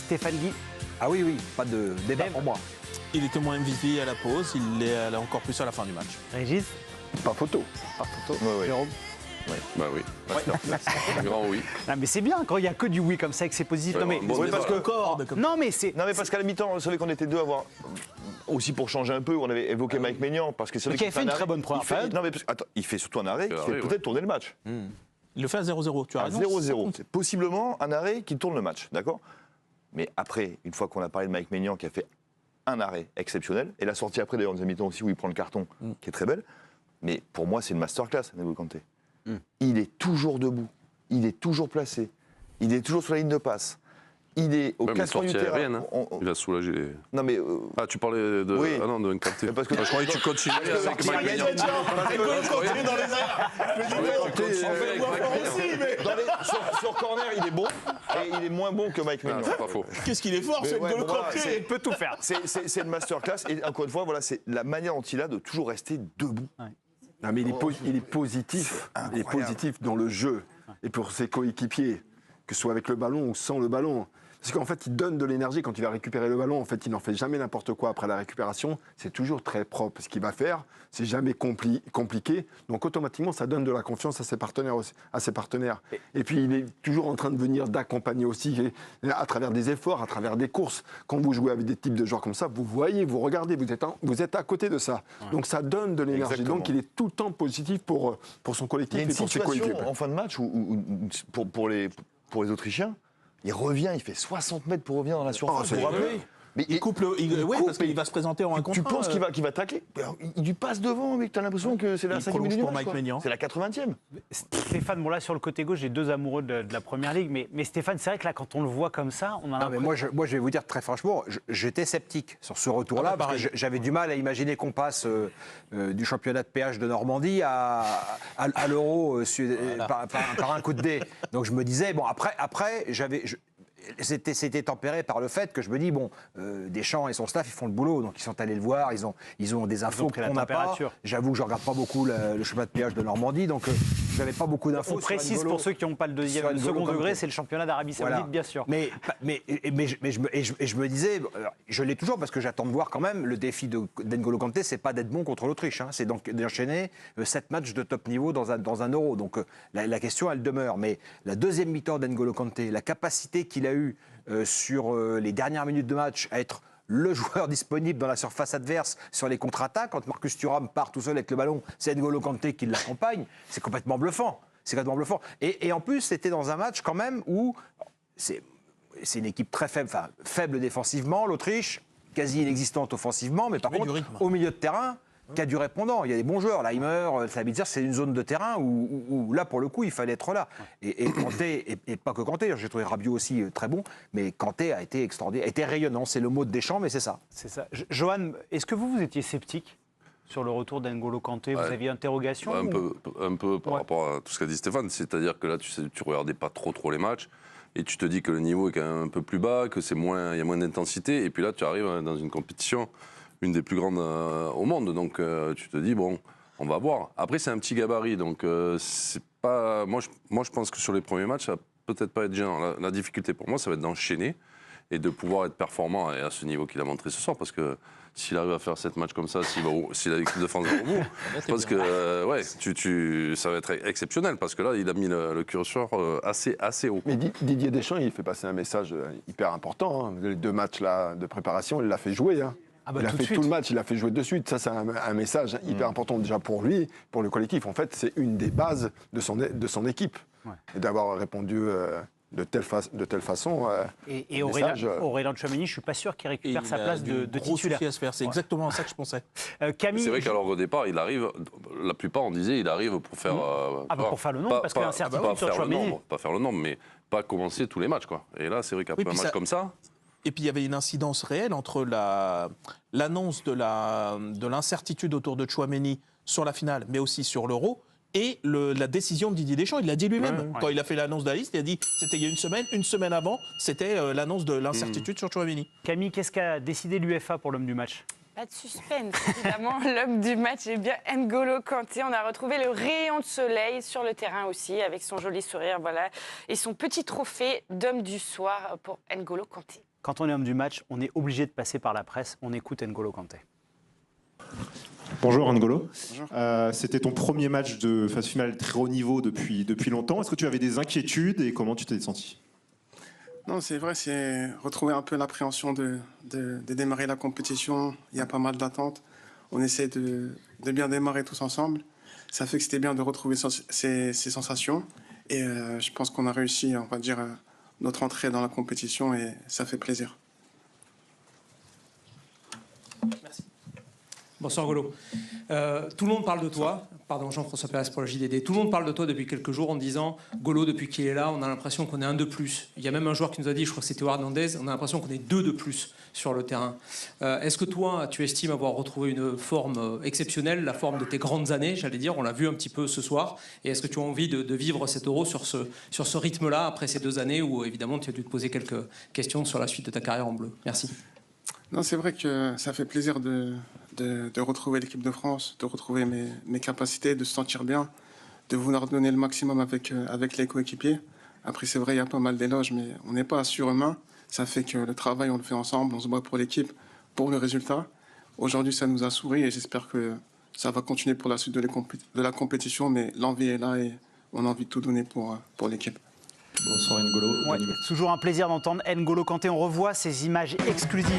Stéphane Guy. Ah oui, pas de débat pour moi. Il était moins MVP à la pause, il l'est encore plus à la fin du match. Régis. Pas photo. Jérôme. Bah oui. Un grand oui. Non, mais c'est bien quand il n'y a que du oui comme ça et que c'est positif. Ouais, Non, mais, bon, Parce que non, mais c'est. Non, mais parce qu'à la mi-temps, vous savez qu'on était deux à avoir. Aussi pour changer un peu, on avait évoqué Mike Maignan. Parce que c'est vrai Qui a qu'il fait une un très arrêt. bonne première période. Non, mais attends, il fait surtout un arrêt qui fait arrêt, peut-être tourner le match. il le fait à 0-0, tu as À raison. 0-0. C'est possiblement un arrêt qui tourne le match, d'accord? Mais après, une fois qu'on a parlé de Mike Maignan qui a fait un arrêt exceptionnel, et la sortie après d'ailleurs en deuxième mi-temps aussi où il prend le carton, qui est très belle, mais pour moi c'est une masterclass, N'Golo Kanté. Il est toujours debout, il est toujours placé, il est toujours sur la ligne de passe. Il est au Même 4 coins du sortie terrain. aérienne, il a soulagé les... Non mais Ah, tu parlais de... Oui. Ah non, de Kanté. parce que Je croyais que tu continuais avec Mike Maignan. Sur corner il est bon et il est moins bon que Mike Maignan. c'est pas faux. Qu'est-ce qu'il est fort, Mais ce ouais, N'Golo voilà, Kanté. Il peut tout faire. C'est une masterclass et encore une fois voilà c'est la manière dont il a de toujours rester debout. Non, mais il est positif. Il est positif dans le jeu et pour ses coéquipiers, que ce soit avec le ballon ou sans le ballon. Parce qu'en fait, il donne de l'énergie quand il va récupérer le ballon. En fait, il n'en fait jamais n'importe quoi après la récupération. C'est toujours très propre ce qu'il va faire. C'est jamais compliqué. Donc, automatiquement, ça donne de la confiance à ses partenaires aussi, Et puis, il est toujours en train de venir d'accompagner aussi à travers des efforts, à travers des courses. Quand vous jouez avec des types de joueurs comme ça, vous voyez, vous regardez, vous êtes à côté de ça. Donc, ça donne de l'énergie. Exactement. Donc, il est tout le temps positif pour son collectif Il y a une et pour ses coéquipiers. situation en fin de match où pour les Autrichiens, il revient, il fait 60 mètres pour revenir dans la surface. c'est vous vous rappelez oui. Mais Il coupe le. Oui, coupe parce qu'il et- va se présenter en un contre tu penses qu'il va tacler? Il lui passe devant, mais tu as l'impression que c'est la Il 5e prolonge minute du pour match, Mike quoi. Maignan. C'est la 80e. Stéphane, bon là sur le côté gauche, j'ai deux amoureux de la première ligue, mais Stéphane, c'est vrai que là quand on le voit comme ça, on a Non, mais l'impression. moi, je vais vous dire très franchement, j'étais sceptique sur ce retour-là, Ah bah, parce pareil. que j'avais du mal à imaginer qu'on passe du championnat de péage de Normandie à l'Euro par un coup de dé. Donc je me disais, bon, après c'était tempéré par le fait que je me dis, bon, Deschamps et son staff, ils font le boulot, donc ils sont allés le voir, ils ont des infos pris la qu'on n'a pas. température. J'avoue que je ne regarde pas beaucoup le championnat de péage de Normandie, donc je n'avais pas beaucoup d'infos. On précise pour ceux qui n'ont pas le sur le N'Golo second Kanté. degré, c'est le championnat d'Arabie Saoudite, Voilà. bien sûr. Mais je me disais, je l'ai toujours parce que j'attends de voir quand même le défi d'N'Golo Kanté, c'est pas d'être bon contre l'Autriche, hein, c'est donc d'enchaîner 7 matchs de top niveau dans un Euro. Donc la question, elle demeure. Mais la deuxième mi-temps d'N'Golo Kanté, la capacité qu'il a eue sur les dernières minutes de match à être le joueur disponible dans la surface adverse sur les contre-attaques, quand Marcus Thuram part tout seul avec le ballon, c'est N'Golo Kanté qui l'accompagne, c'est complètement bluffant. C'est complètement bluffant. Et en plus, c'était dans un match quand même où c'est une équipe très faible, enfin faible défensivement, l'Autriche, quasi inexistante offensivement, mais par met du contre, rythme. au milieu de terrain, qui a du répondant. Il y a des bons joueurs, Leimer, Sabitzer, c'est une zone de terrain où là, pour le coup, il fallait être là. Et Kanté, et pas que Kanté, j'ai trouvé Rabiot aussi très bon, mais Kanté a été extraordinaire, a été rayonnant, c'est le mot de Deschamps, mais c'est ça. C'est ça. Johan, est-ce que vous étiez sceptique sur le retour d'N'Golo Kanté? Vous Ouais. aviez interrogation Un peu par Ouais. rapport à tout ce qu'a dit Stéphane. C'est-à-dire que là, tu regardais pas trop les matchs et tu te dis que le niveau est quand même un peu plus bas, que il y a moins d'intensité. Et puis là, tu arrives dans une compétition, une des plus grandes au monde. Donc tu te dis, bon, on va voir. Après, c'est un petit gabarit. Donc c'est pas. Moi, je pense que sur les premiers matchs, ça va peut-être pas être gênant. La difficulté pour moi, ça va être d'enchaîner et de pouvoir être performant à ce niveau qu'il a montré ce soir. Parce que s'il arrive à faire 7 matchs comme ça, si l'équipe de France va au bout, je pense que ça va être exceptionnel. Parce que là, il a mis le curseur assez haut. Mais Didier Deschamps, il fait passer un message hyper important. Hein. Les 2 matchs là, de préparation, il l'a fait jouer. Hein. Ah bah, il a tout de fait suite. tout le match, il l'a fait jouer de suite. Ça, c'est un message hyper important déjà pour lui, pour le collectif. En fait, c'est une des bases de son équipe. Ouais. Et d'avoir répondu de telle façon. Et message, Aurélien Tchouaméni, je ne suis pas sûr qu'il Et récupère il sa a place du de gros titulaire. souci à se faire. C'est exactement ça que je pensais. Camille, C'est vrai qu'alors au départ, il arrive, la plupart on disait, il arrive pour faire. pour faire le nombre, parce qu'il y a incertitude sur Tchouaméni. Pas faire le nombre, mais pas commencer tous les matchs, quoi. Et là, c'est vrai qu'après Oui, puis un match ça- comme ça. Et puis il y avait une incidence réelle entre l'annonce de l'incertitude autour de Tchouaméni sur la finale, mais aussi sur l'Euro, et la décision de Didier Deschamps. Il l'a dit lui-même. Quand il a fait l'annonce de la liste, il a dit, c'était il y a une semaine. Une semaine avant, c'était l'annonce de l'incertitude sur Tchouaméni. Camille, qu'est-ce qu'a décidé l'UEFA pour l'homme du match? Pas de suspense, évidemment. L'homme du match est bien N'Golo Kanté. On a retrouvé le rayon de soleil sur le terrain aussi, avec son joli sourire, voilà, et son petit trophée d'homme du soir pour N'Golo Kanté. Quand on est homme du match, on est obligé de passer par la presse. On écoute N'Golo Kanté. Bonjour N'Golo. C'était ton premier match de phase finale très haut niveau depuis longtemps. Est-ce que tu avais des inquiétudes et comment tu t'es senti ? Non, c'est vrai, c'est retrouver un peu l'appréhension de démarrer la compétition. Il y a pas mal d'attentes. On essaie de bien démarrer tous ensemble. Ça fait que c'était bien de retrouver ces sensations. Et je pense qu'on a réussi, on va dire, notre entrée dans la compétition et ça fait plaisir. Merci. Bonsoir Golo. Tout le monde parle de toi. Pardon, Jean-François Pérez pour le JDD. Tout le monde parle de toi depuis quelques jours en disant Golo, depuis qu'il est là, on a l'impression qu'on est un de plus. Il y a même un joueur qui nous a dit, je crois que c'était Hernandez, on a l'impression qu'on est deux de plus sur le terrain. Est-ce que toi, tu estimes avoir retrouvé une forme exceptionnelle, la forme de tes grandes années, j'allais dire, on l'a vu un petit peu ce soir, et est-ce que tu as envie de vivre cet Euro sur ce rythme-là, après ces 2 années où évidemment tu as dû te poser quelques questions sur la suite de ta carrière en bleu? Merci. Non, c'est vrai que ça fait plaisir de retrouver l'équipe de France, de retrouver mes capacités, de se sentir bien, de vouloir donner le maximum avec les coéquipiers. Après, c'est vrai, il y a pas mal d'éloges, mais on n'est pas surhumain. Ça fait que le travail, on le fait ensemble, on se bat pour l'équipe, pour le résultat. Aujourd'hui, ça nous a souri et j'espère que ça va continuer pour la suite de la compétition, mais l'envie est là et on a envie de tout donner pour l'équipe. Bonsoir N'Golo. Ouais, toujours un plaisir d'entendre N'Golo Kanté. On revoit ces images exclusives.